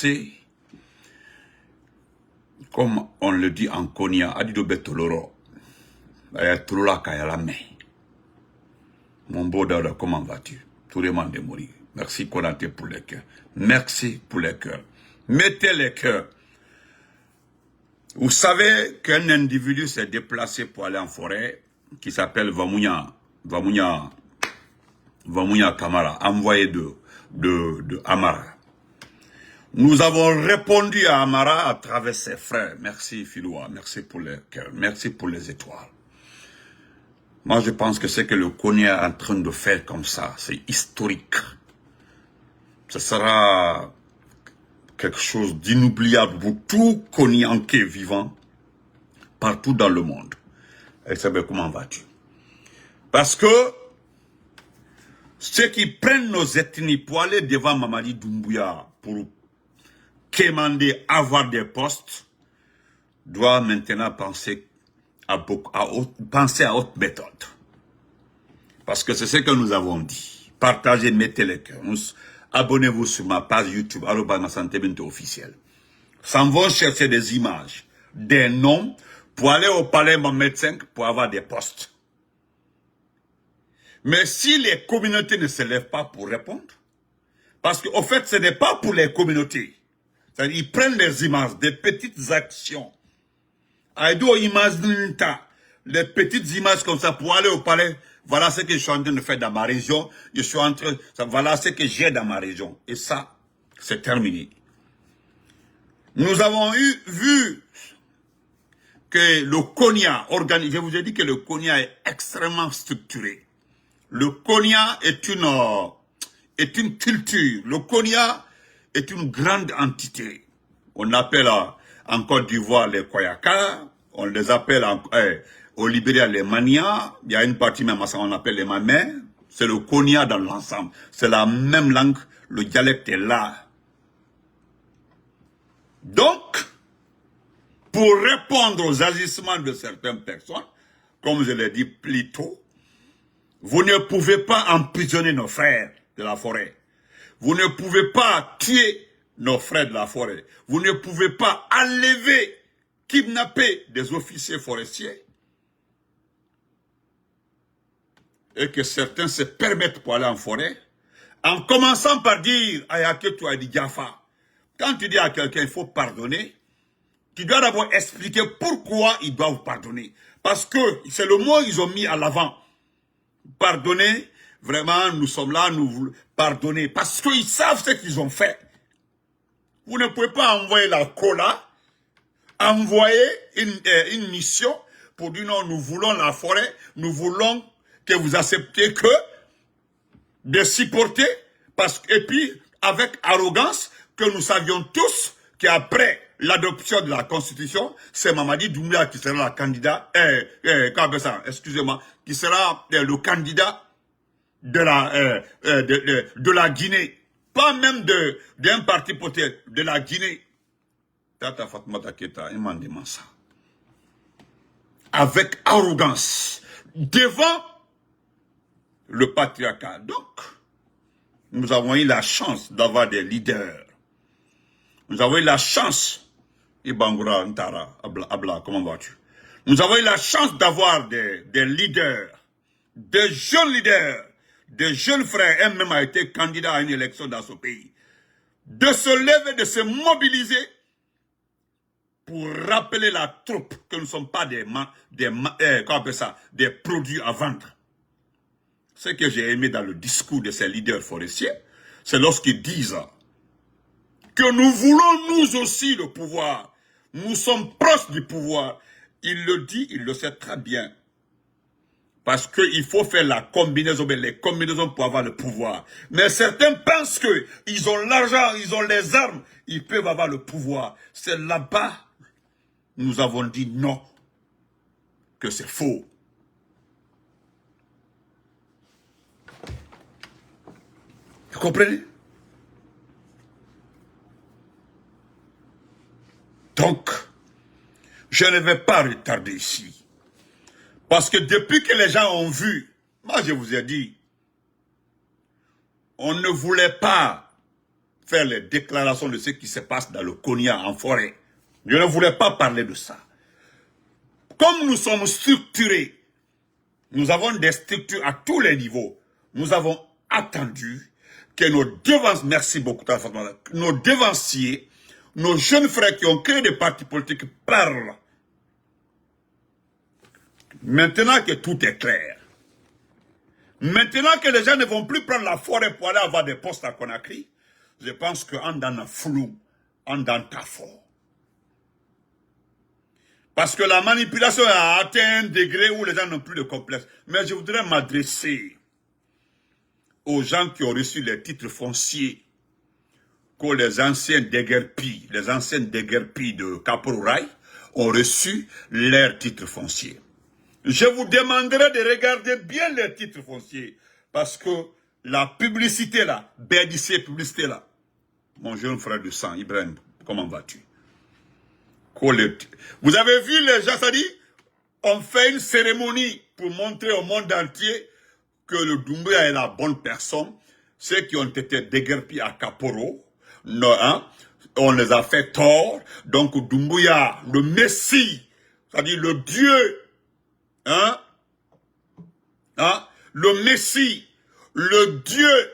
C'est, comme on le dit en Konya, Adido Betoloro, Tolola Kayalame. Mon beau Dada, comment vas-tu? Tout le monde est mort. Merci Konaté pour les cœurs. Merci pour les cœurs. Mettez les cœurs. Vous savez qu'un individu s'est déplacé pour aller en forêt, qui s'appelle Vamounia Kamara, envoyé de Amara. Nous avons répondu à Amara à travers ses frères. Merci Filoua, merci pour les cœurs, merci pour les étoiles. Moi je pense que ce que le Konya est en train de faire comme ça, c'est historique. Ce sera quelque chose d'inoubliable pour tout Konyanké vivant, partout dans le monde. Et ça veut comment vas-tu? Parce que ceux qui prennent nos ethnies pour aller devant Mamadi Doumbouya pour quémander avoir des postes doivent maintenant penser à haute méthode. Parce que c'est ce que nous avons dit. Partagez, mettez les cœurs. Abonnez-vous sur ma page YouTube, @masantebinto officiel. S'en vont chercher des images, des noms, pour aller au palais Mohamed V pour avoir des postes. Mais si les communautés ne se lèvent pas pour répondre, parce qu'au fait, ce n'est pas pour les communautés. C'est-à-dire, ils prennent des images, des petites actions. Aïdo imagine les petites images comme ça pour aller au palais. Voilà ce que je suis en train de faire dans ma région. Voilà ce que j'ai dans ma région. Et ça, c'est terminé. Nous avons vu que le Konya organisé. Je vous ai dit que le Konya est extrêmement structuré. Le Konya est une culture. Le Konya est une grande entité. On appelle en Côte d'Ivoire les Koyaka, on les appelle au Libéria les Mania, il y a une partie même on appelle les Mamais. C'est le Konya dans l'ensemble. C'est la même langue, le dialecte est là. Donc, pour répondre aux agissements de certaines personnes, comme je l'ai dit plus tôt, vous ne pouvez pas emprisonner nos frères de la forêt. Vous ne pouvez pas tuer nos frères de la forêt. Vous ne pouvez pas enlever, kidnapper des officiers forestiers. Et que certains se permettent pour aller en forêt. En commençant par dire à Yaketou Adi Diafa, quand tu dis à quelqu'un il faut pardonner, tu dois d'abord expliquer pourquoi ils doivent pardonner. Parce que c'est le mot qu'ils ont mis à l'avant. Pardonner, vraiment, nous sommes là, nous voulons pardonner. Parce qu'ils savent ce qu'ils ont fait. Vous ne pouvez pas envoyer la cola, envoyer une mission pour dire non, nous voulons la forêt, nous voulons que vous acceptiez que de supporter, et puis avec arrogance, que nous savions tous qu'après l'adoption de la Constitution, c'est Mamadi Doumbouya qui sera la candidat, excusez-moi, qui sera le candidat de la Guinée. Pas même d'un parti peut-être, de la Guinée. Tata Fatmata Keta, il m'a demandé ça. Avec arrogance. Devant le patriarcat. Donc, nous avons eu la chance d'avoir des leaders. Nous avons eu la chance, Ibangura Ntara, Abla, comment vas-tu? Nous avons eu la chance d'avoir des leaders, des jeunes frères. Un même a été candidat à une élection dans ce pays. De se lever, de se mobiliser pour rappeler la troupe que nous ne sommes pas des produits à vendre. Ce que j'ai aimé dans le discours de ces leaders forestiers, c'est lorsqu'ils disent que nous voulons nous aussi le pouvoir. Nous sommes proches du pouvoir. Il le dit, il le sait très bien. Parce qu'il faut faire la combinaison, les combinaisons pour avoir le pouvoir. Mais certains pensent qu'ils ont l'argent, ils ont les armes, ils peuvent avoir le pouvoir. C'est là-bas, nous avons dit non, que c'est faux. Vous comprenez? Donc, je ne vais pas retarder ici. Parce que depuis que les gens ont vu, moi je vous ai dit, on ne voulait pas faire les déclarations de ce qui se passe dans le Konya en forêt. Je ne voulais pas parler de ça. Comme nous sommes structurés, nous avons des structures à tous les niveaux. Nous avons attendu que nos devanciers, merci beaucoup, nos devanciers, nos jeunes frères qui ont créé des partis politiques parlent. Maintenant que tout est clair, maintenant que les gens ne vont plus prendre la forêt pour aller avoir des postes à Conakry, je pense qu'en dans le flou, en dans ta fort. Parce que la manipulation a atteint un degré où les gens n'ont plus de complexe. Mais je voudrais m'adresser aux gens qui ont reçu les titres fonciers que les anciens déguerpis, de Kapouraï ont reçu leurs titres fonciers. Je vous demanderai de regarder bien les titres fonciers. Parce que la publicité là, BDC publicité là, mon jeune frère de sang, Ibrahim, comment vas-tu? Vous avez vu les gens, ça dit, on fait une cérémonie pour montrer au monde entier que le Doumbouya est la bonne personne. Ceux qui ont été déguerpis à Kaporo, non, hein, on les a fait tort. Donc Doumbouya, le Messie, c'est-à-dire le Dieu, hein, le Messie, le Dieu,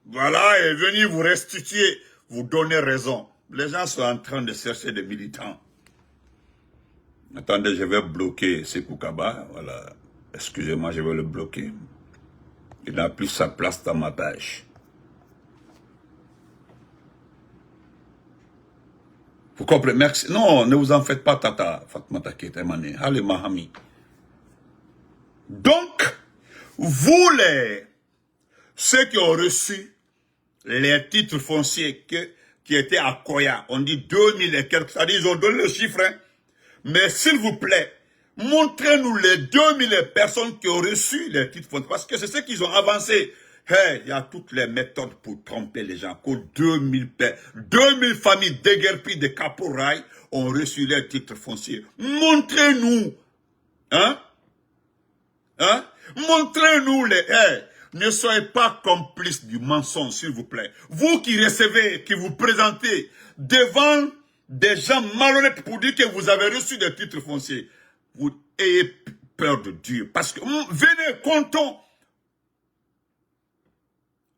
voilà, est venu vous restituer, vous donner raison. Les gens sont en train de chercher des militants. Attendez, je vais bloquer Sekou Kaba. Voilà. Excusez-moi, je vais le bloquer. Il n'a plus sa place dans ma page. Vous comprenez? Merci. Non, ne vous en faites pas, Tata Fatmata Ketemane. Allez, Mahami. Donc, vous ceux qui ont reçu les titres fonciers qui étaient à Koya, on dit 2000 et quelques, c'est-à-dire ils ont donné le chiffre, hein. Mais s'il vous plaît, montrez-nous les 2000 personnes qui ont reçu les titres fonciers, parce que c'est ce qu'ils ont avancé. Hey, il y a toutes les méthodes pour tromper les gens. Que 2000 familles déguerpies de Kapouraï ont reçu les titres fonciers. Montrez-nous, hein? Montrez-nous les... Hey, ne soyez pas complices du mensonge, s'il vous plaît. Vous qui recevez, qui vous présentez devant des gens malhonnêtes pour dire que vous avez reçu des titres fonciers, vous ayez peur de Dieu. Parce que, venez, comptons.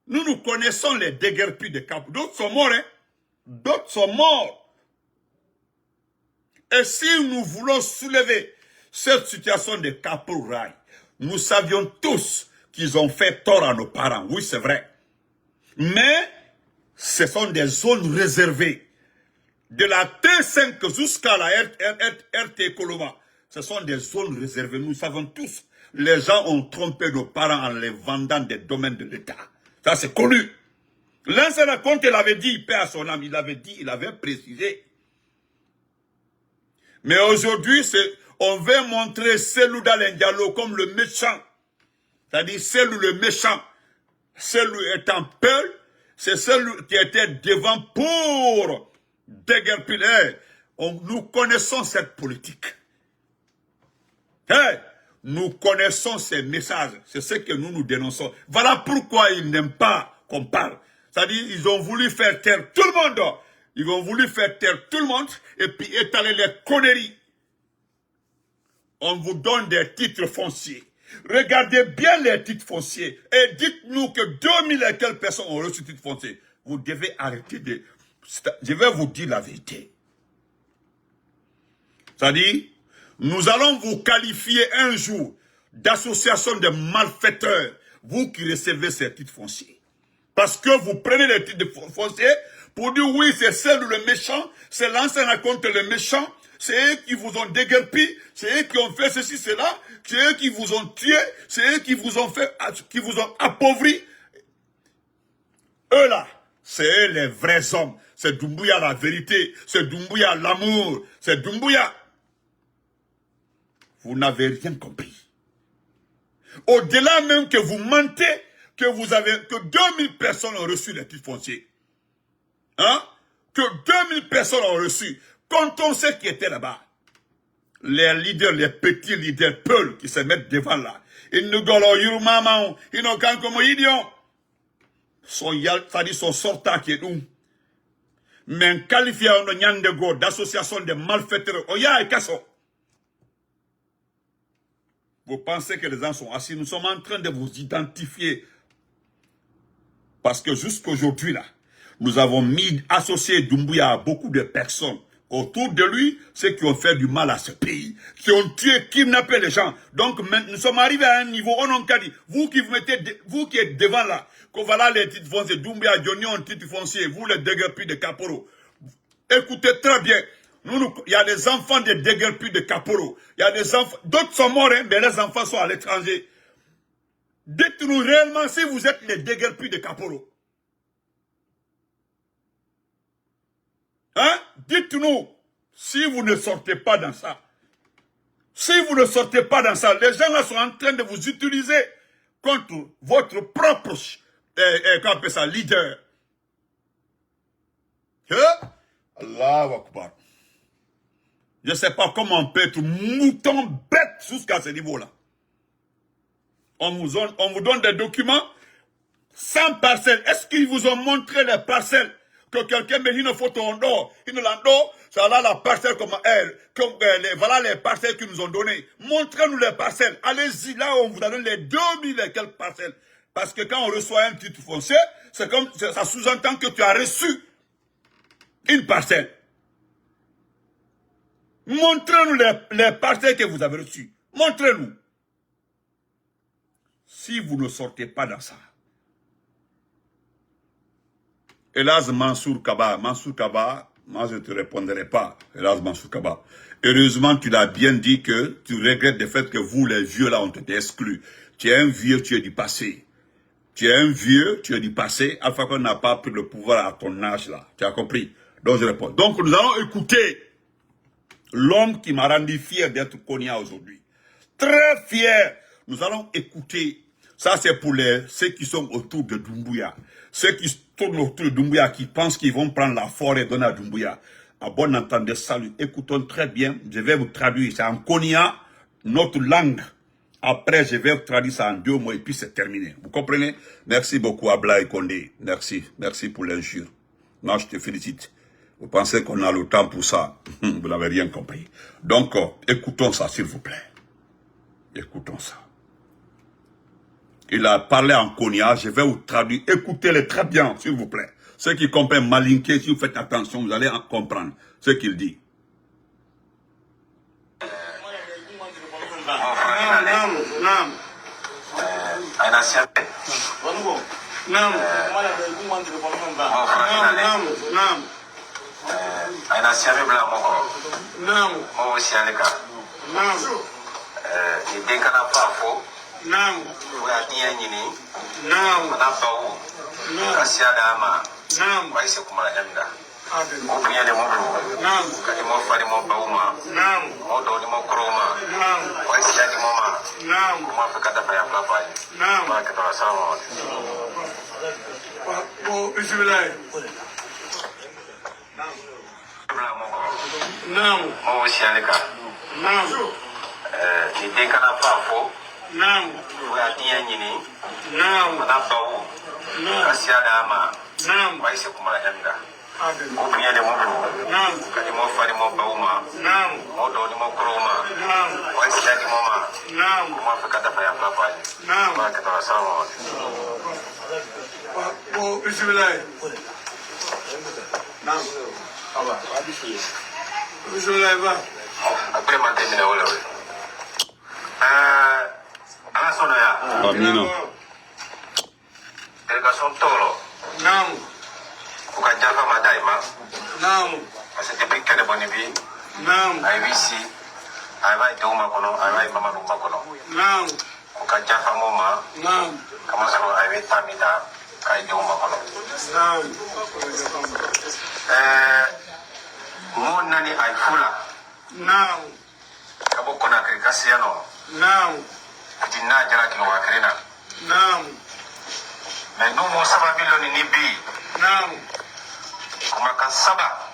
Nous connaissons les déguerpis de Cap. D'autres sont morts, hein. D'autres sont morts. Et si nous voulons soulever cette situation de Kapouraï, nous savions tous qu'ils ont fait tort à nos parents. Oui, c'est vrai. Mais ce sont des zones réservées. De la T5 jusqu'à la RT Koloma, ce sont des zones réservées. Nous savons tous, les gens ont trompé nos parents en les vendant des domaines de l'État. Ça, c'est connu. L'ancien Comte, il avait dit, paix à son âme, il avait dit, il avait précisé. Mais aujourd'hui, on veut montrer Selou Diallo comme le méchant. C'est-à-dire Selou le méchant. Selou étant Peul, c'est Selou qui était devant pour déguerpir. Nous connaissons cette politique. Hey, nous connaissons ces messages. C'est ce que nous dénonçons. Voilà pourquoi ils n'aiment pas qu'on parle. C'est-à-dire ils ont voulu faire taire tout le monde. Ils ont voulu faire taire tout le monde et puis étaler les conneries. On vous donne des titres fonciers. Regardez bien les titres fonciers et dites-nous que 2000 et quelques personnes ont reçu titres fonciers. Vous devez arrêter de... Je vais vous dire la vérité. C'est-à-dire, nous allons vous qualifier un jour d'association de malfaiteurs, vous qui recevez ces titres fonciers. Parce que vous prenez les titres fonciers pour dire oui, c'est celle le méchant, c'est l'ancien contre le méchant, c'est eux qui vous ont déguerpi, c'est eux qui ont fait ceci, cela, c'est eux qui vous ont tué, c'est eux qui vous ont fait, qui vous ont appauvri. Eux là, c'est eux les vrais hommes. C'est Doumbouya la vérité, c'est Doumbouya l'amour, c'est Doumbouya. Vous n'avez rien compris. Au-delà même que vous mentez, que 2000 personnes ont reçu les titres fonciers. Hein? Que 2000 personnes ont reçu. Quand on sait qui était là-bas, les leaders, les petits leaders Peul qui se mettent devant là, ils nous golent, ils nous kankomo idiot. c'est-à-dire son sortant qui est nous. Mais qualifié en Nyandego d'association de malfaiteurs, Oya et Kasso. Vous pensez que les gens sont assis, nous sommes en train de vous identifier. Parce que jusqu'aujourd'hui, là, nous avons mis, associé Doumbouya à beaucoup de personnes autour de lui, ceux qui ont fait du mal à ce pays, qui ont tué, kidnappé les gens. Donc, nous sommes arrivés à un niveau, on a dit, vous qui vous mettez, vous qui êtes devant là, que voilà les titres fonciers, Doumbouya, Johnny ont titre foncier, vous les déguerpis de Caporo. Écoutez très bien, il y a des enfants de déguerpis de Caporo, il y a des enfants, d'autres sont morts, hein, mais les enfants sont à l'étranger. Dites-nous réellement si vous êtes les déguerpis de Caporo. Hein? Dites-nous si vous ne sortez pas dans ça. Si vous ne sortez pas dans ça, les gens là sont en train de vous utiliser contre votre propre qu'on appelle ça, leader. Hein? Allahu Akbar. Je ne sais pas comment on peut être mouton bête jusqu'à ce niveau-là. On vous donne des documents sans parcelles. Est-ce qu'ils vous ont montré les parcelles que quelqu'un met une photo en dos, une lando, ça là la parcelle comme elle, voilà les parcelles qu'ils nous ont données. Montrez-nous les parcelles. Allez-y là où on vous donne les 2000 et quelques parcelles. Parce que quand on reçoit un titre foncier, c'est comme ça sous-entend que tu as reçu une parcelle. Montrez-nous les parcelles que vous avez reçues. Montrez-nous. Si vous ne sortez pas dans ça. Hélas, Mansour Kaba, moi je ne te répondrai pas. Hélas, Mansour Kaba. Heureusement, tu l'as bien dit que tu regrettes le fait que vous, les vieux, là, on t'était exclus. Tu es un vieux, tu es du passé. Tu es un vieux, tu es du passé. Alpha qu'on n'a pas pris le pouvoir à ton âge, là. Tu as compris? Donc, je réponds. Donc, nous allons écouter l'homme qui m'a rendu fier d'être Konya aujourd'hui. Très fier. Nous allons écouter. Ça, c'est pour ceux qui sont autour de Doumbouya. Ceux qui tournent autour de Doumbouya, qui pensent qu'ils vont prendre la forêt et donner à Doumbouya. À bon entendeur, salut. Écoutons très bien. Je vais vous traduire. C'est en Konya, notre langue. Après, je vais vous traduire ça en 2 mots et puis c'est terminé. Vous comprenez? Merci beaucoup, Abla et Kondé. Merci. Merci pour l'injure. Moi, je te félicite. Vous pensez qu'on a le temps pour ça? Vous n'avez rien compris. Donc, écoutons ça, s'il vous plaît. Écoutons ça. Il a parlé en Konya, je vais vous traduire. Écoutez-le très bien, s'il vous plaît. Ceux qui comprennent malinqué, si vous faites attention, vous allez comprendre ce qu'il dit. Naam. Wadiya nyini. Naam. Manabawu. Naam. Kasiadama. Naam. Waise kumala jamda. Obu yale mobu. Naam. Kadi mo fari mo bauma. Naam. Odo ni mo kroma. Naam. Waise yadi mo ma. Naam. Mo afika da ya papa. Naam. Ba ka ta sawa. Bo bismillah. Naam. Naam. Mo sialeka. Naam. Ni denkana pafo. Naam. Wadiya nyini. Naam. Manabawu. Naam. Kasiadama. Naam. Waise kumala jamda. Obu yale mobu. Naam. Kadi mo fari mo bauma. Naam. Odo ni mo kroma. Naam. Waise yadi mo ma. Naam. Mo afika da ya papa. Naam. Ba ka ta sawa. Bo bismillah. Naam. Aba, bismillah ba. Après ma terminer wala. Ala sono ya. Amina. Délégation Toro. Naam. Kuka jafa madaima. Naam. Parce que depuis quelle bonne vie. Naam. Ay ici. Ay vai do makono, ay vai mama do makono. Naam. Kuka jafa moma. Naam. Kama sabo ay vai tamida ay do makono. Naam. Mo nani ay fula. Naam. Kabo kona krikasiano. Naam. Dina jara kilo wakrina. Naam. Mais nous mo saba biloni ni bi. Naam. Kuma kan saba.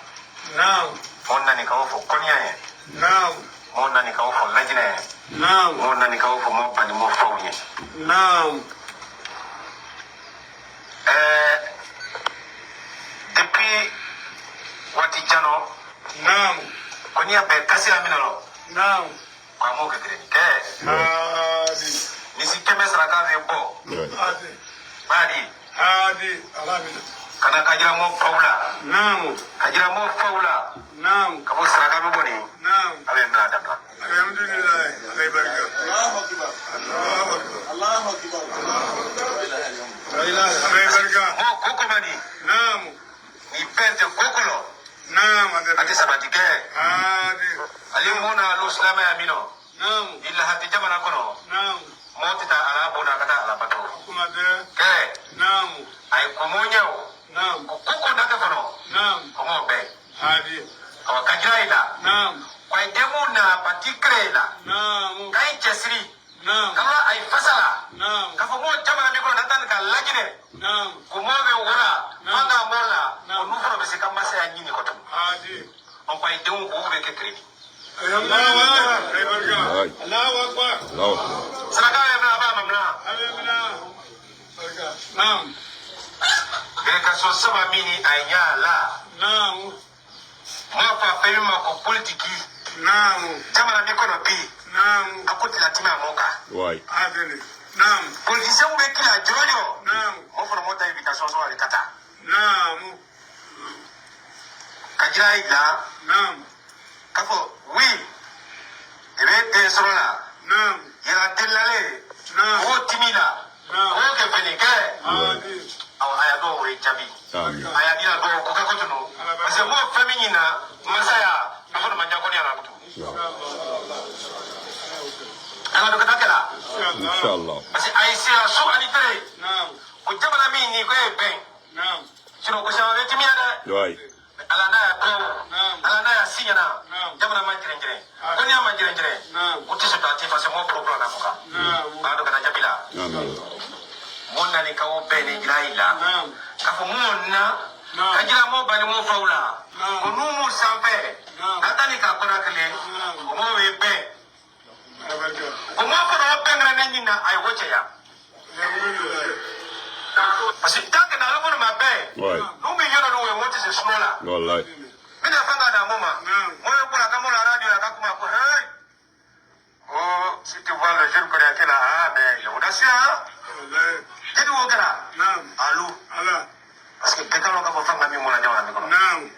Naam. Mo nani ka ofo konya ye. Naam. Mo nani ka ofo lajina ye. Naam. Mo nani ka ofo mo pani mo fawye. Naam. depuis Watijano, Naam. Konya be Kasira Minalo, Naam. Kwamo Ketrenike, Nisi Keme Saraka Vempo, Badi, Alamina. Kana Kajamo Paula, Naam. Kajamo Paula, Naam. Kabo Saraka Boni, Naam. Abe Mladabla. Alhamdulillah. Allahu Akbar. Allahu Akbar. Mo Kokomani, Naam. Ni Pente Kokolo, Naam. Ati Sabatike, Alimona Luslama Yamino, Naam. Illa Hati Jamana Kono, Naam. Motita Alabona Kata Alabato. Kumade. Ke, Naam. ay Komonyo, Naam. Koko Naka Kono, Naam. Komo Be, Hadi. Awa Kajraila, Naam. Kwai Demuna Patikrela, Naam. Kai Chesri, Naam. Kama ay Fasala, Naam. Kafomo Jamana Miko Natan Ka Lagine, Naam. Kumobe Wura, Manga Mola, Naam. Onufro Besika Masa Yanyini Koto. Hadi. On Kwai Demu Kuwe Kekredi. Allahu Akbar. Allahu Akbar. Saraka Yamna Ba Mamna, Alhamdulillah. Naam. Beka So Sama Mini Ayala, Naam. Mafa Pema Ko Politiki, Naam. Jamana Miko no Bi, Naam. Akuti Latina Moka. Adele. Naam. Politiciens ou qui la Jojo, Naam. on fait monter invitation sur les Kata. Naam. Kajira Ida, Naam. Kafo, oui, il est sur là, Naam. il y a Delale, Naam. O Timila, Naam. O Kepenike, Hadi. Ayado ou Jabi, Ayadina do Kokakotono, parce que moi, féminine, Masaya, nous sommes Manjakoni à la boutou. Alors, le Katakela, Inshallah. parce que Aïsia, sous Anitere, Naam. au Jamanami, ni quoi, ben, Naam. sur le Kosan, le Timia. Right. Alana ya ko Naam. alana ya sinyana Naam. jamana manjire ko ni manjire Naam. uti so tati fa se mo problem na fuka Naam. ba do kana jabila Amen. monna ni ka o be ni graila Naam. ka fo monna Naam. ka jira mo ba ni mo faula Naam. ko nu mo sampe Naam. natani ka kona kale Naam. ko mo we be Albarka. ko mo ko no be ngana ni na ai woche ya Alhamdulillah. parce que tant que na lo ma be Right. nu mi yoro no we woche se smola Wallahi. mina fanga da moma Naam. moi pour la caméra radio la kakuma ko hey oh si tu vois le jeune coréen qui là ah mais il est audacieux hein Wallahi. dis nous kala Naam. allô Allah. parce que bekalo ka fa fanga mi mo la jawana mi ko Naam.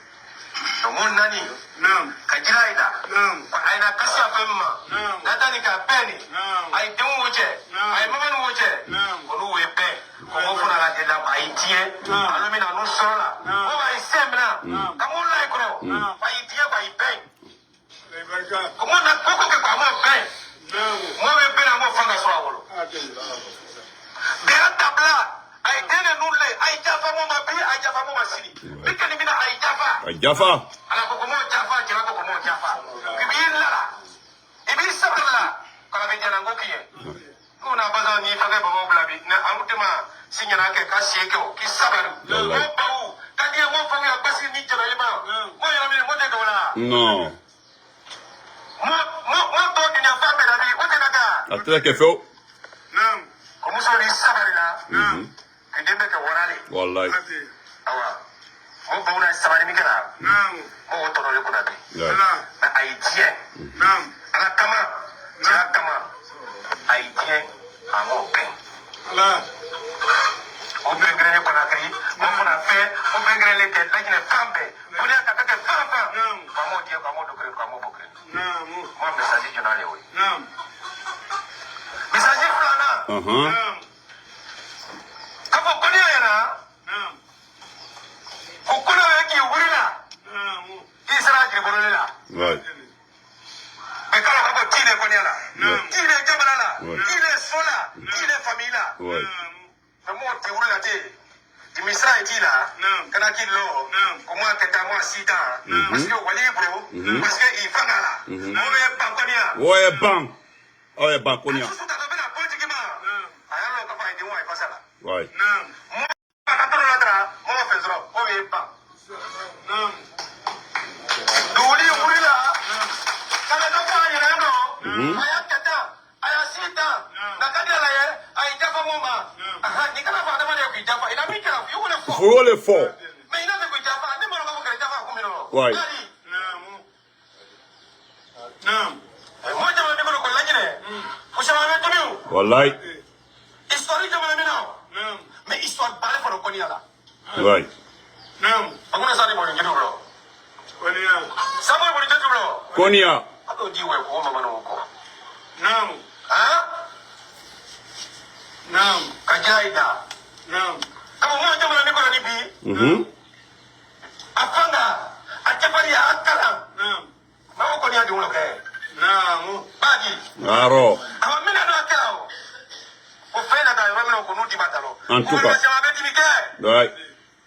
to mon nani Naam. ka jiraida Naam. ko ayna kasi afemma Naam. natani ka beni Naam. ay demu woje Naam. ay mama woje Naam. ko no we be ko mo fona la de la ay tie Naam. allo mi na no sola Naam. o ay semna ka mo la ko Naam. ay tie ko ay be Albarka. ko mo na ko ke ko mo be Naam. mo we be na mo fanga so awolo Adele. bera tabla ay dene nulle ay jafa mo ma bi ay jafa mo ma sini bikani mina ay jafa Jaffa. ala ko mo jafa jira ko mo jafa bibi lara ibi sabla kala be jana ngokiye ko na baza ni faga ba mo blabi na amutema sinyana ke ka sieke o ki sabaru mo bawu kadi mo faga basi ni jara lima mo yara mi mo de dola No. mo to ni na fa me da bi o te daga Atrás que feo. nam ko mo so ni sabari la ke dembe ke warale Wallahi. Adele. awa mo bawu na sabari mi kala Naam. mo to no le ko na bi Right. Allah. na ay tie Naam. ala kama jira kama ay tie amo ben Allah. o bengrele ko na kri mo fona fe o bengrele ke lagine fambe ko ne ka ke famba ko mo die ko mo do kre ko mo bo kre Naam. mo message journal yo Naam. message fulana Uh-huh. Naam. ka fo ko ne yana Naam. ko ko na ki wurila Naam. ki sara ki borolela Right. be kala ko tine ko ne la Naam. tine jabala la Ouais. tine sola tine famila Right. mo ti wurila te di misra itila Naam. kana ki lo Naam. ko mo ke ta mo sita parce que wali bro parce que il fangala mo be bankonia Oye, bang. Oye, bang, konya. susu ta be na politique ma ayalo ka fa idi wa ifasala Right. Naam. mo ka to la tra mo fe zro o be ba Naam. duli wurila kana ka fa ni rendo aya kata aya sita na kadala ye ay jafa mo ma aha ni kana fa da ma ne ku jafa ina mi kira Pour le fort. Mais il a fait que Jaffa, ne m'a pas fait Jaffa comme il Ouais. Naam. Moi, je me dis que le collègue, vous savez tout. Wallahi. Histoire, je me dis non. Naam. Mais histoire, parlez pour le Konya là. Ouais. Naam. On a ça, les moyens de nous. Konya. Ça va, vous dites tout. Konya. On dit, ouais, pour maman, non. Naam. Hein? Naam. Kajaïda. Naam. Comme moi, je me dis que le Afanga, Atapari, Akala. Naam. Maman Konya du Moloké. Naam. Badi. Aro. Ama mina no akao. O fena da yo mina ko no di batalo. En tout cas. Ouais.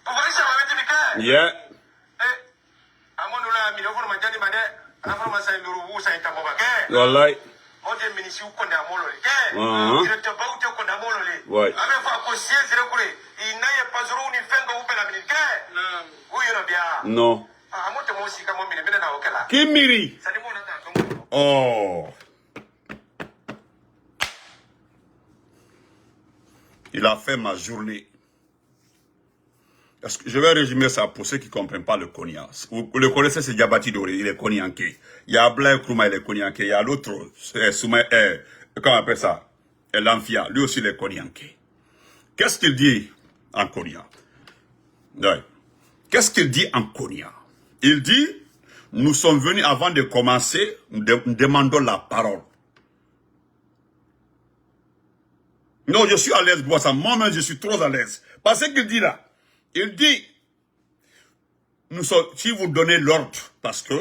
O fa isa wa beti Yeah. amonu la mi no fo ma jadi bade. Afro ma sa nduru wu sa ita boba ke. Wallahi. O de minisi ko nda molo le ke. Directeur ba uti ko nda molo le. Ouais. Ame fa ko sie zire kure. Inaye pazuru ni fenga u pela mini ke. Naam. Uyo no bia. Non. Amote mo si ka mo mini na okela. Kimiri. Sani mo na ta tongo. Oh. Il a fait ma journée. Je vais résumer ça pour ceux qui ne comprennent pas le Konya. Vous le connaissez, c'est Diabati Doré, il est Konyanké. Il y a Blaise Krouma, il est Konyanké. Il y a l'autre, comment on appelle ça? L'Amphia, lui aussi il est Konyanké. Qu'est-ce qu'il dit en Konya? Ouais. Qu'est-ce qu'il dit en Konya? Il dit, nous sommes venus avant de commencer, nous demandons la parole. Non, je suis à l'aise pour ça. Moi-même, je suis trop à l'aise. Parce qu'il dit là, il dit, si vous donnez l'ordre, parce que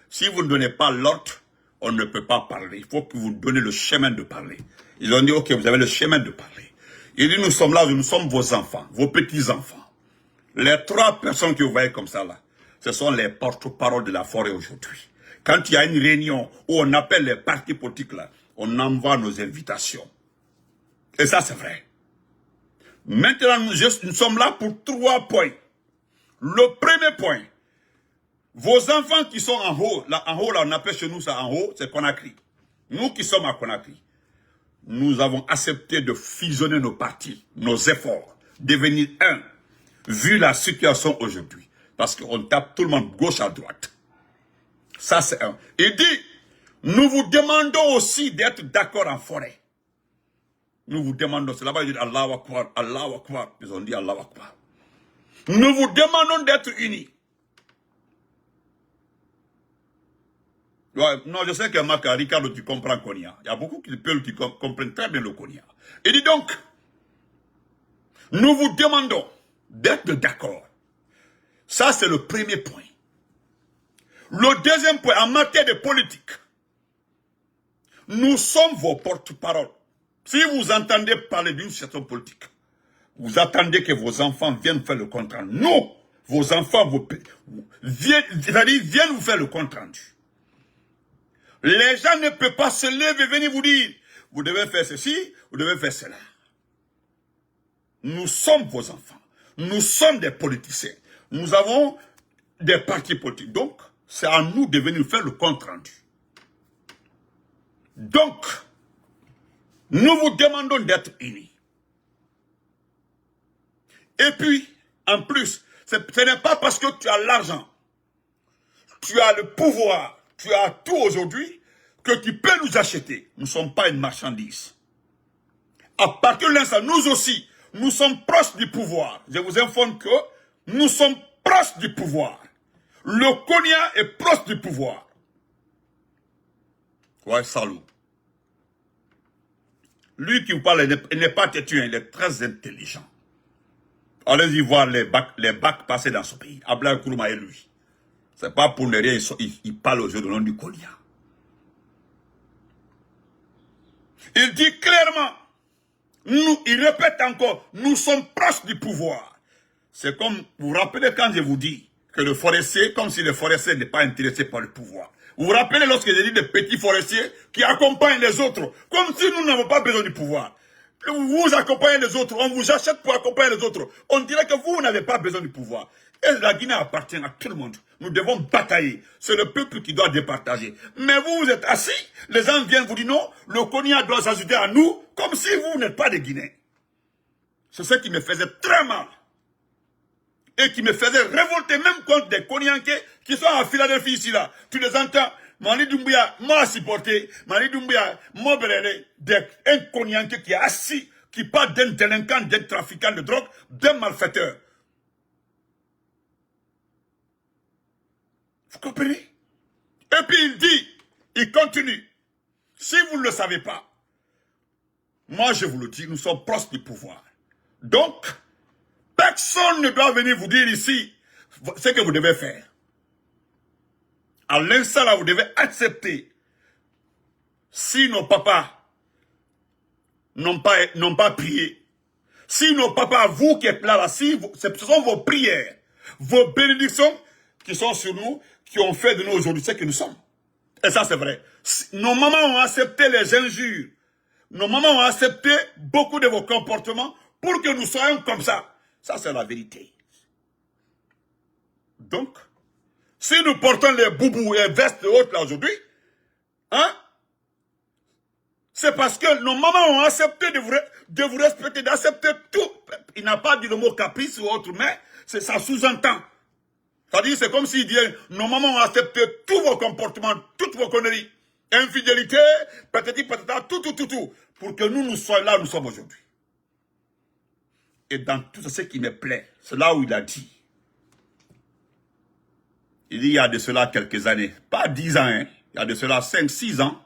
si vous ne donnez pas l'ordre, on ne peut pas parler. Il faut que vous donnez le chemin de parler. Ils ont dit, ok, vous avez le chemin de parler. Il dit, nous sommes là, nous sommes vos enfants, vos petits-enfants. Les 3 personnes que vous voyez comme ça là, ce sont les porte-paroles de la forêt aujourd'hui. Quand il y a une réunion où on appelle les partis politiques là, on envoie nos invitations. Et ça, c'est vrai. Maintenant, nous sommes là pour 3 points. Le premier point, vos enfants qui sont en haut, là, on appelle chez nous ça en haut, c'est Conakry. Nous qui sommes à Conakry, nous avons accepté de fusionner nos partis, nos efforts, devenir un, vu la situation aujourd'hui. Parce qu'on tape tout le monde gauche à droite. Ça, c'est un. Il dit, nous vous demandons aussi d'être d'accord en forêt. Nous vous demandons, c'est là-bas, ils disent Allahu Akbar, Allahu Akbar. Ils ont dit Allahu Akbar. Nous vous demandons d'être unis. Ouais, non, je sais que Marc, Ricardo, tu comprends Konya. Il y a beaucoup qui comprennent très bien le Konya. Il dit donc, nous vous demandons d'être d'accord. Ça, c'est le premier point. Le deuxième point, en matière de politique, nous sommes vos porte-paroles. Si vous entendez parler d'une situation politique, vous attendez que vos enfants viennent faire le compte rendu. Non, vos enfants viennent vous faire le compte rendu. Les gens ne peuvent pas se lever et venir vous dire, vous devez faire ceci, vous devez faire cela. Nous sommes vos enfants. Nous sommes des politiciens. Nous avons des partis politiques. Donc, c'est à nous de venir faire le compte rendu. Donc, nous vous demandons d'être unis. Et puis, en plus, ce n'est pas parce que tu as l'argent, tu as le pouvoir, tu as tout aujourd'hui, que tu peux nous acheter. Nous ne sommes pas une marchandise. À partir de l'instant, nous aussi, nous sommes proches du pouvoir. Je vous informe que nous sommes proches du pouvoir. Le Konya est proche du pouvoir. Ouais, salut. Lui qui vous parle, il n'est pas têtu, il est très intelligent. Allez-y voir les bacs passés dans ce pays. Ablaye Kourouma et lui. C'est pas pour ne rien, il parle aux yeux de nom du Konya. Il dit clairement, il répète encore, nous sommes proches du pouvoir. C'est comme, vous vous rappelez quand je vous dis que le forestier, comme si le forestier n'est pas intéressé par le pouvoir. Vous vous rappelez lorsque j'ai dit des petits forestiers qui accompagnent les autres, comme si nous n'avons pas besoin du pouvoir. Vous accompagnez les autres, on vous achète pour accompagner les autres. On dirait que vous n'avez pas besoin du pouvoir. Et la Guinée appartient à tout le monde. Nous devons batailler. C'est le peuple qui doit départager. Mais vous êtes assis, les gens viennent vous dire non, le Konya doit s'ajouter à nous, comme si vous n'êtes pas des Guinéens. C'est ce qui me faisait très mal. et qui me faisaient révolter même contre des Konyankais qui sont à Philadelphie ici là. Tu les entends, Mali Doumbouya m'a supporté, Mali Doumbouya m'a brûlé, un Konyankais qui est assis, qui parle d'un délinquant, d'un trafiquant de drogue, d'un malfaiteur. Vous comprenez? Et puis il dit, il continue, si vous ne le savez pas, moi je vous le dis, nous sommes proches du pouvoir. Donc, personne ne doit venir vous dire ici ce que vous devez faire. À l'instant là, vous devez accepter. Si nos papas n'ont pas prié, si nos papas, vous qui êtes là, si ce sont vos prières, vos bénédictions qui sont sur nous, qui ont fait de nous aujourd'hui ce que nous sommes. Et ça c'est vrai. Nos mamans ont accepté les injures. Nos mamans ont accepté beaucoup de vos comportements pour que nous soyons comme ça. Ça c'est la vérité. Donc, si nous portons les boubous et vestes hautes là aujourd'hui, hein, c'est parce que nos mamans ont accepté de vous respecter, d'accepter tout. Il n'a pas dit le mot caprice ou autre, mais ça sous-entend. C'est-à-dire, c'est comme s'il disait, nos mamans ont accepté tous vos comportements, toutes vos conneries. Infidélité, patati patata, tout, pour que nous soyons là où nous sommes aujourd'hui. Et dans tout ce qui me plaît, c'est là où il a dit. Il dit, il y a de cela quelques années, pas 10 ans, hein, il y a de cela 5-6 ans,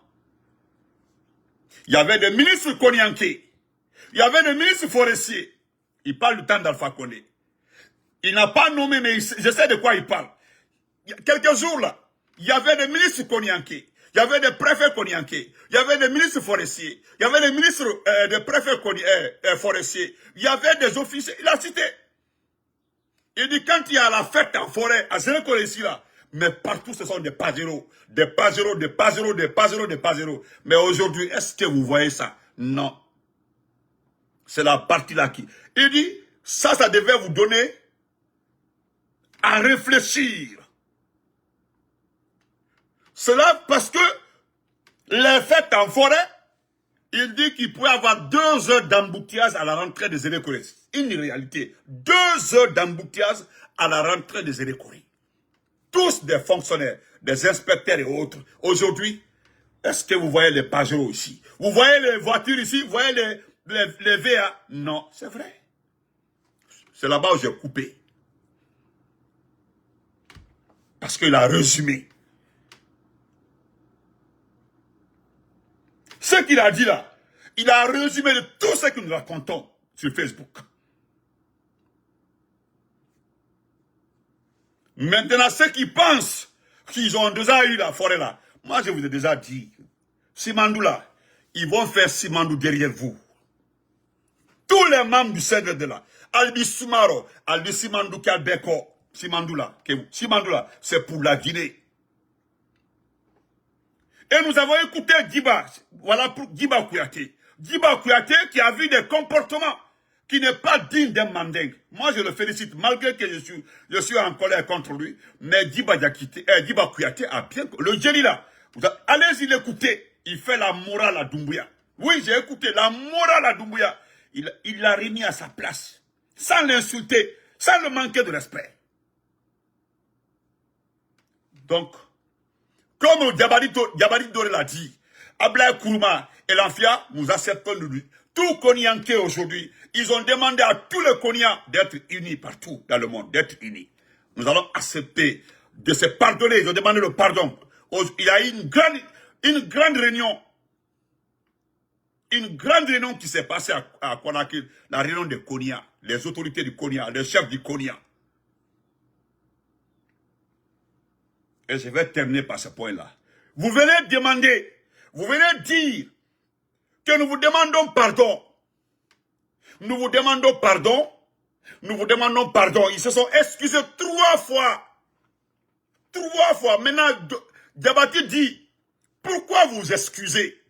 il y avait des ministres Konyankais, il y avait des ministres forestiers. Il parle du temps d'Alpha Condé. Il n'a pas nommé, mais je sais de quoi il parle. Il y a quelques jours là, il y avait des ministres Konyankais, il y avait des préfets Konyankais, il y avait des ministres forestiers, il y avait des ministres des préfets forestiers, il y avait des officiers, il a cité. Il dit quand il y a la fête en forêt, à Sénégal ici là, mais partout ce sont des pageros, des pageros, des pageros, des pageros, des pageros. Mais aujourd'hui, est-ce que vous voyez ça? Non. C'est la partie là qui... Il dit, ça devait vous donner à réfléchir. Cela parce que les fêtes en forêt, il dit qu'il pouvait avoir 2 heures d'embouteillage à la rentrée des Sénégalais. Une réalité. 2 heures d'embouteillage à la rentrée des Sénégalais. Tous des fonctionnaires, des inspecteurs et autres. Aujourd'hui, est-ce que vous voyez les pageros ici? Vous voyez les voitures ici? Vous voyez les VA? Non, c'est vrai. C'est là-bas où j'ai coupé. Parce qu'il a résumé. Ce qu'il a dit là, il a résumé de tout ce que nous racontons sur Facebook. Maintenant, ceux qui pensent qu'ils ont déjà eu la forêt là, moi je vous ai déjà dit, Simandou là, ils vont faire Simandou derrière vous. Tous les membres du CNRD là, Albi Soumaro, Albi Simandou Kalbeko, Simandou là, c'est pour la Guinée. Et nous avons écouté Djiba, voilà pour Djiba Kouyaté. Djiba Kouyaté qui a vu des comportements qui n'est pas digne d'un mandingue. Moi je le félicite, malgré que je suis en colère contre lui, mais Djiba Kouyaté a bien... Le génie là, allez-y l'écouter, il fait la morale à Doumbouya. Oui, j'ai écouté, la morale à Doumbouya. Il l'a remis à sa place, sans l'insulter, sans le manquer de respect. Donc, comme Diabadi Doré l'a dit, Ablaye Kourouma et l'Anfia, nous acceptons de lui. Tout Konyankais aujourd'hui, ils ont demandé à tous les Konyans d'être unis partout dans le monde, d'être unis. Nous allons accepter de se pardonner, ils ont demandé le pardon. Il y a eu une grande réunion. Une grande réunion qui s'est passée à Conakry, la réunion des Konya, les autorités du Konya, les chefs du Konya. Et je vais terminer par ce point-là. Vous venez demander, vous venez dire que nous vous demandons pardon. Nous vous demandons pardon. Nous vous demandons pardon. Ils se sont excusés 3 fois. 3 fois. Maintenant, Diabati dit, pourquoi vous excusez?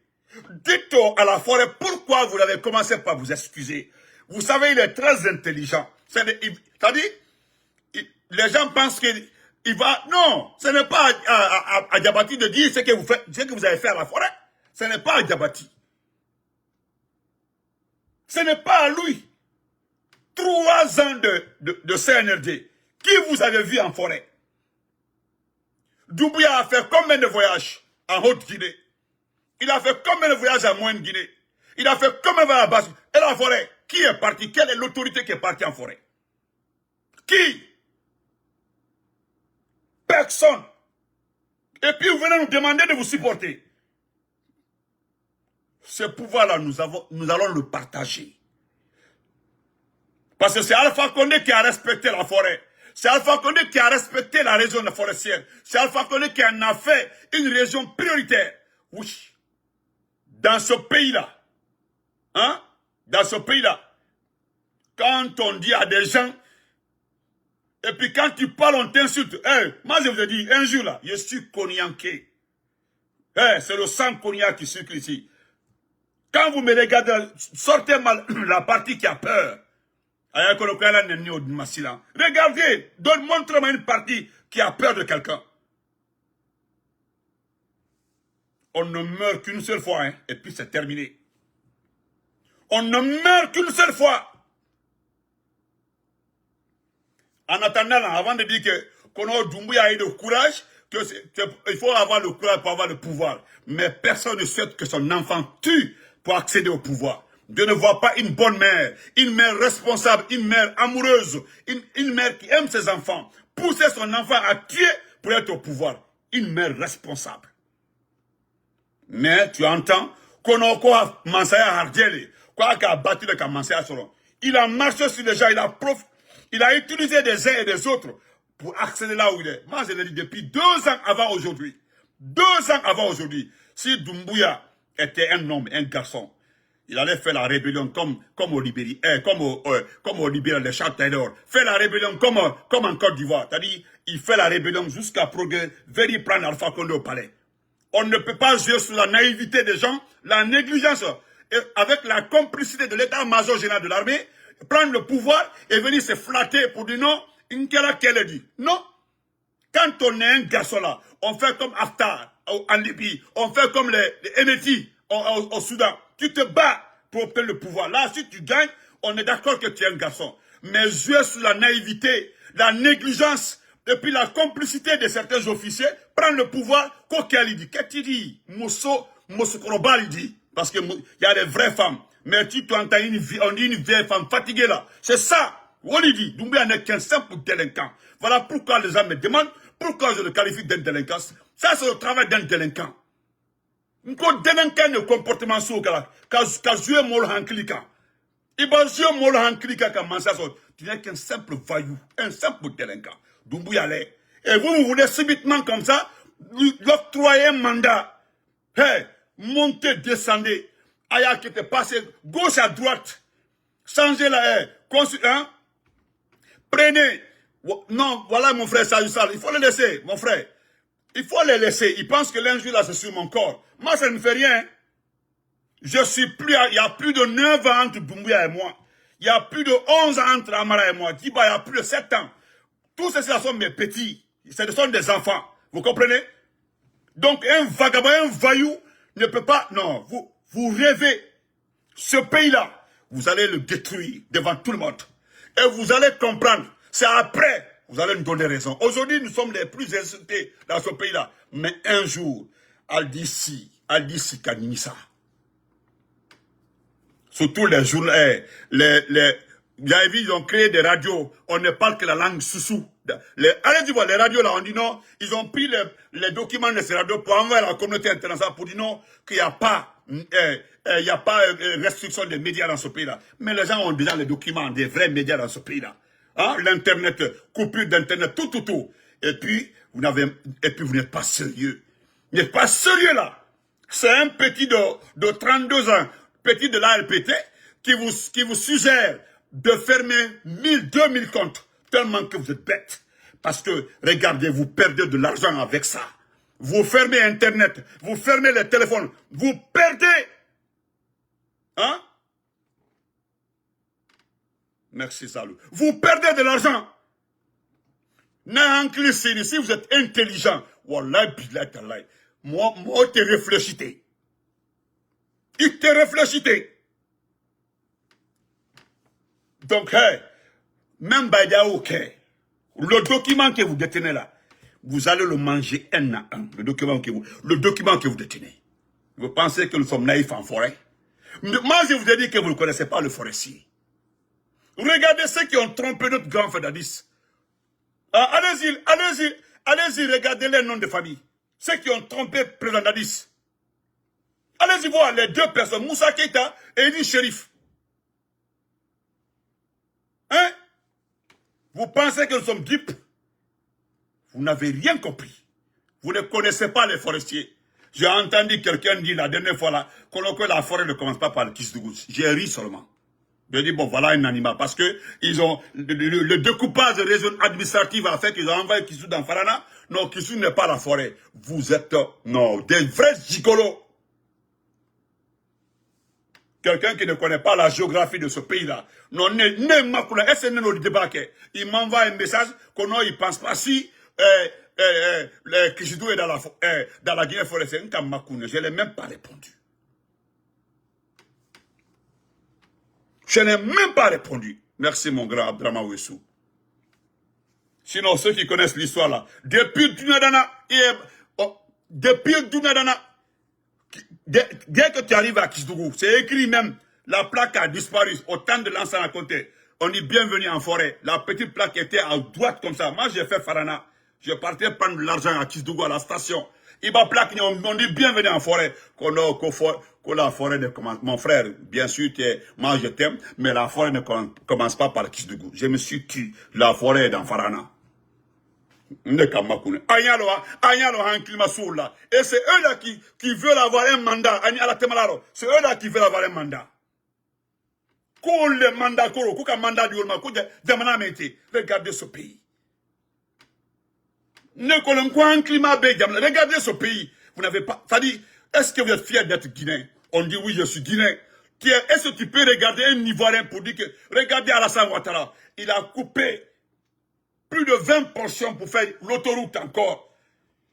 Dites à la forêt pourquoi vous avez commencé par vous excuser. Vous savez, il est très intelligent. C'est-à-dire, les gens pensent qu'il va... Non, ce n'est pas à Diabati de dire ce que vous avez fait à la forêt. Ce n'est pas à Diabati. Ce n'est pas à lui. 3 ans de CNRD. Qui vous avez vu en forêt? Doumbouya a fait combien de voyages en Haute-Guinée? Il a fait combien de voyages en Moyenne-Guinée? Il a fait combien de voyages à Basse? Et la forêt, qui est parti? Quelle est l'autorité qui est partie en forêt? Qui? Personne. Et puis vous venez nous demander de vous supporter. Ce pouvoir-là, nous allons le partager. Parce que c'est Alpha Condé qui a respecté la forêt. C'est Alpha Condé qui a respecté la région forestière. C'est Alpha Condé qui en a fait une région prioritaire. Oui. Dans ce pays-là, hein? Dans ce pays-là, quand on dit à des gens, et puis quand tu parles, on t'insulte. Hey, moi je vous ai dit, un jour là, je suis cognaqué. Hey, c'est le sang cognac qui circule ici. Quand vous me regardez, sortez mal la partie qui a peur. Regardez, montre-moi une partie qui a peur de quelqu'un. On ne meurt qu'une seule fois, hein, et puis c'est terminé. On ne meurt qu'une seule fois. En attendant, avant de dire que Doumbouya a eu le courage, il faut avoir le courage pour avoir le pouvoir. Mais personne ne souhaite que son enfant tue pour accéder au pouvoir. Dieu ne voit pas une bonne mère, une mère responsable, une mère amoureuse, une mère qui aime ses enfants, pousser son enfant à tuer pour être au pouvoir. Une mère responsable. Mais tu entends, Konoko Mansaya Hardjeli, quoi qu'a battu le Kamansaya Soron. Il a marché sur les gens, il a utilisé des uns et des autres pour accéder là où il est. Moi, je l'ai dit depuis 2 ans avant aujourd'hui. 2 ans avant aujourd'hui. Si Doumbouya était un homme, un garçon, il allait faire la rébellion comme au Libéria, comme au Libéria, les Châteaux, faire la rébellion comme en Côte d'Ivoire. C'est-à-dire, il fait la rébellion jusqu'à venir prendre Alpha Condé au palais. On ne peut pas jouer sur la naïveté des gens, la négligence, et avec la complicité de l'état-major général de l'armée, prendre le pouvoir et venir se flatter pour dire non, Nkela qu'elle dit. Non. Quand on est un garçon là, on fait comme Haftar en Libye, on fait comme les Hemeti au Soudan. Tu te bats pour obtenir le pouvoir. Là, si tu gagnes, on est d'accord que tu es un garçon. Mais jouer sur la naïveté, la négligence, et puis la complicité de certains officiers, prendre le pouvoir, quoi qu'il dit. Qu'est-ce qu'il dit? Mosso Korobal, il dit. Parce qu'il y a des vraies femmes. Mais tu entends on dit une vieille femme fatiguée là. C'est ça. On lui dit, Doumbouya n'est qu'un simple délinquant. Voilà pourquoi les gens me demandent, pourquoi je le qualifie d'un délinquant. Ça, c'est le travail d'un délinquant. Un délinquant de comportement sourd, qu'a joué mon hankilika. Il va jouer mon hankilika comme ça. Tu n'es qu'un simple voyou, un simple délinquant. Doumbouya l'est. Et vous voulez subitement comme ça, l'octroyer un mandat. Hey, montez, descendez. Aya qui était passé gauche à droite. Changez la haie. Hein? Prenez. Non, voilà mon frère Sajoussal. Il faut le laisser, mon frère. Il faut les laisser. Ils pensent que l'injure là, c'est sur mon corps. Moi, ça ne me fait rien. Je suis plus, il y a plus de 9 ans entre Doumbouya et moi. Il y a plus de 11 ans entre Amara et moi. Diba, il y a plus de 7 ans. Tous ces là sont mes petits. Ce sont des enfants. Vous comprenez? Donc, un vagabond, un voyou ne peut pas... Non, vous rêvez. Ce pays-là, vous allez le détruire devant tout le monde. Et vous allez comprendre. C'est après, vous allez nous donner raison. Aujourd'hui, nous sommes les plus insultés dans ce pays-là. Mais un jour, Aldissi Kanimisa. Surtout les journaux, ils ont créé des radios, on ne parle que la langue soussou. Allez voir les radios là, on dit non, ils ont pris les documents de ces radios pour envoyer à la communauté internationale pour dire non, qu'il n'y a pas, restriction des médias dans ce pays-là. Mais les gens ont déjà les documents des vrais médias dans ce pays-là. Hein? L'internet, coupure d'internet, tout. Et puis, vous n'êtes pas sérieux. Vous n'êtes pas sérieux là. C'est un petit de 32 ans, petit de l'ALPT, qui vous suggère de fermer 1000, 2000 comptes, tellement que vous êtes bêtes. Parce que, regardez, vous perdez de l'argent avec ça. Vous fermez Internet, vous fermez les téléphones, vous perdez. Hein? Merci, Salou. Vous perdez de l'argent. Si vous êtes intelligent, wallah, billah, tallah, moi, te réfléchissez. Il te réfléchissez. Donc, hey, même Baïda, ok. Le document que vous détenez là, vous allez le manger un à un. Le document que vous détenez. Vous pensez que nous sommes naïfs en forêt? Moi, je vous ai dit que vous ne connaissez pas le forestier. Regardez ceux qui ont trompé notre grand frère Dadis. Allez-y, regardez les noms de famille. Ceux qui ont trompé le président Dadis. Allez-y voir les deux personnes, Moussa Keita et Edith Chérif. Hein? Vous pensez que nous sommes dupes? Vous n'avez rien compris. Vous ne connaissez pas les forestiers. J'ai entendu quelqu'un dire la dernière fois là, que la forêt ne commence pas par le Kisdougou. J'ai ri seulement. J'ai dit, bon, voilà un animal. Parce que ils ont le découpage de région administrative a fait qu'ils ont envoyé Kisdougou dans Farana. Non, Kisdougou n'est pas la forêt. Vous êtes, non, des vrais gigolos. Quelqu'un qui ne connaît pas la géographie de ce pays-là. Non, il m'envoie un message qu'on ne pense pas si le Kisdougou est dans la Guinée forestière. Je ne l'ai même pas répondu. Je n'ai même pas répondu. Merci mon grand Abdrama Ouessou. Sinon, ceux qui connaissent l'histoire là, depuis Dunadana, dès que tu arrives à Kisdougou, c'est écrit même, la plaque a disparu au temps de l'ancien à côté. On dit bienvenue en forêt. La petite plaque était à droite comme ça. Moi, j'ai fait Farana. Je partais prendre de l'argent à Kisdougou à la station. Il m'a plaqué, on dit bienvenue en forêt. Que la forêt ne commence. Mon frère, bien sûr, moi je t'aime, mais la forêt ne commence pas par Kisdougou. Je me suis tué. La forêt est dans Farana. Et c'est eux là qui veulent avoir un mandat. C'est eux là qui veulent avoir un mandat. Regardez ce pays. Regardez ce pays. Vous n'avez pas. C'est-à-dire, est-ce que vous êtes fiers d'être Guinéen? On dit oui, je suis Guinéen. Est-ce que tu peux regarder un Ivoirien pour dire que. Regardez Alassane Ouattara. Il a coupé plus de 20 portions pour faire l'autoroute encore.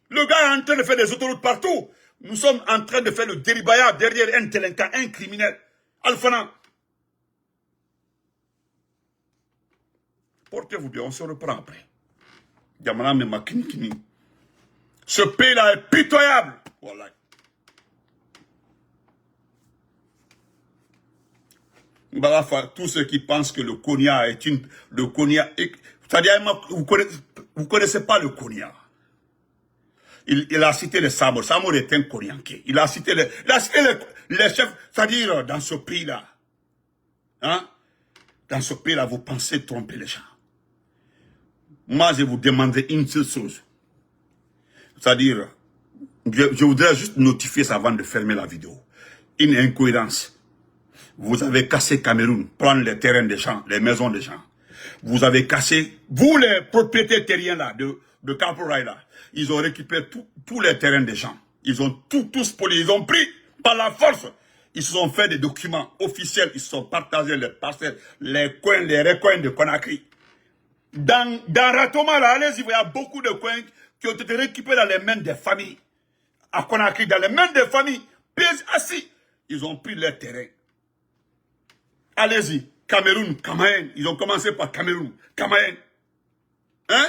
Le gars est en train de faire des autoroutes partout. Nous sommes en train de faire le déribaya derrière un délinquant, un criminel. Alphana. Portez-vous bien, on se reprend après. Ce pays-là est pitoyable. Voilà. Tous ceux qui pensent que le Konya est une... Le Konya... C'est-à-dire, vous connaissez pas le Konya. Il a cité les Samor. Samor est un Konyanké. Il a cité les chefs. C'est-à-dire, dans ce pays-là, hein, dans ce pays-là, vous pensez tromper les gens. Moi, je vous demanderai une seule chose. C'est-à-dire, je voudrais juste notifier ça avant de fermer la vidéo. Une incohérence. Vous avez cassé Cameroun, prendre les terrains des gens, les maisons des gens. Vous avez cassé, vous les propriétaires terriens là, de Caporal là, ils ont récupéré tous les terrains des gens. Ils ont tous spolié, ils ont pris par la force. Ils se sont fait des documents officiels, ils se sont partagés les parcelles, les coins, les recoins de Conakry. Dans Ratoma là, allez-y, il y a beaucoup de coins qui ont été récupérés dans les mains des familles. À Conakry, dans les mains des familles, assis, ils ont pris les terrains. Allez-y, Cameroun, Camaïen. Ils ont commencé par Cameroun, Camaïen. Hein?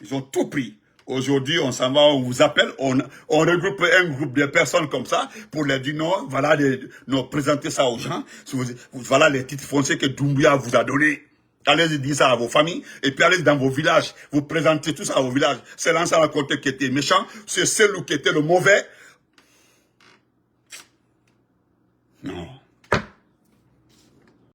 Ils ont tout pris. Aujourd'hui, on s'en va, on vous appelle, on regroupe un groupe de personnes comme ça pour leur dire non, voilà, présenter ça aux gens. Voilà les titres fonciers que Doumbouya vous a donnés. Allez-y dire ça à vos familles, et puis allez dans vos villages, vous présentez tout ça à vos villages. C'est l'ancien raconteur qui était méchant, c'est celui qui était le mauvais. Non.